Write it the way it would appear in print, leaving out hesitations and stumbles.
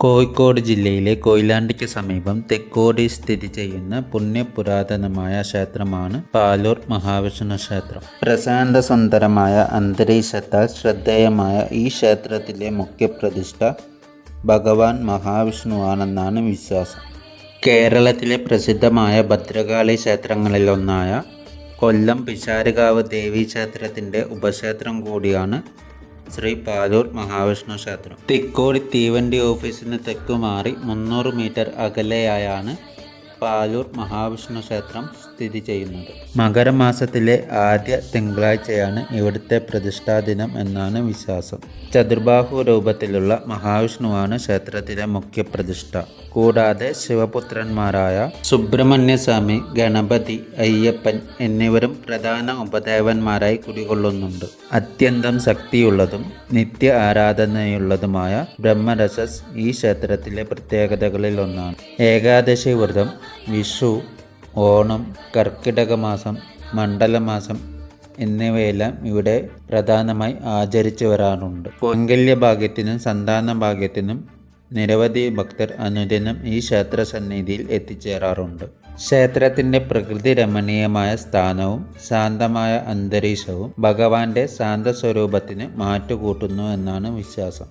കോഴിക്കോട് ജില്ലയിലെ കൊയിലാണ്ടിക്ക് സമീപം തെക്കോടി സ്ഥിതി ചെയ്യുന്ന പുണ്യപുരാതനമായ ക്ഷേത്രമാണ് പാലൂർ മഹാവിഷ്ണു ക്ഷേത്രം. പ്രശാന്തസുന്ദരമായ അന്തരീക്ഷത്താൽ ശ്രദ്ധേയമായ ഈ ക്ഷേത്രത്തിലെ മുഖ്യപ്രതിഷ്ഠ ഭഗവാൻ മഹാവിഷ്ണുവാണെന്നാണ് വിശ്വാസം. കേരളത്തിലെ പ്രസിദ്ധമായ ഭദ്രകാളി ക്ഷേത്രങ്ങളിലൊന്നായ കൊല്ലം പിഷാരകാവ് ദേവീക്ഷേത്രത്തിൻ്റെ ഉപക്ഷേത്രം കൂടിയാണ് ശ്രീ പാലൂർ മഹാവിഷ്ണു ക്ഷേത്രം. തിക്കോടി തീവണ്ടി ഓഫീസിന് തെക്കുമാറി 300 മീറ്റർ അകലെയായാണ് പാലൂർ മഹാവിഷ്ണു ക്ഷേത്രം സ്ഥിതി ചെയ്യുന്നത്. മകരമാസത്തിലെ ആദ്യ തിങ്കളാഴ്ചയാണ് ഇവിടുത്തെ പ്രതിഷ്ഠാദിനം എന്നാണ് വിശ്വാസം. ചതുർബാഹു രൂപത്തിലുള്ള മഹാവിഷ്ണുവാണ് ക്ഷേത്രത്തിലെ മുഖ്യ പ്രതിഷ്ഠ. കൂടാതെ ശിവപുത്രന്മാരായ സുബ്രഹ്മണ്യസ്വാമി, ഗണപതി, അയ്യപ്പൻ എന്നിവരും പ്രധാന ഉപദേവന്മാരായി കുടികൊള്ളുന്നുണ്ട്. അത്യന്തം ശക്തിയുള്ളതും നിത്യ ആരാധനയുള്ളതുമായ ബ്രഹ്മരസസ് ഈ ക്ഷേത്രത്തിലെ പ്രത്യേകതകളിൽ ഒന്നാണ്. ഏകാദശി വ്രതം, വിഷു, ഓണം, കർക്കിടക മാസം, മണ്ഡലമാസം എന്നിവയെല്ലാം ഇവിടെ പ്രധാനമായി ആചരിച്ചു വരാറുണ്ട്. മാംഗല്യഭാഗ്യത്തിനും സന്താന ഭാഗ്യത്തിനും നിരവധി ഭക്തർ അനുദിനം ഈ ക്ഷേത്ര സന്നിധിയിൽ എത്തിച്ചേരാറുണ്ട്. ക്ഷേത്രത്തിൻ്റെ പ്രകൃതി രമണീയമായ സ്ഥാനവും ശാന്തമായ അന്തരീക്ഷവും ഭഗവാന്റെ ശാന്തസ്വരൂപത്തിന് മാറ്റുകൂട്ടുന്നു എന്നാണ് വിശ്വാസം.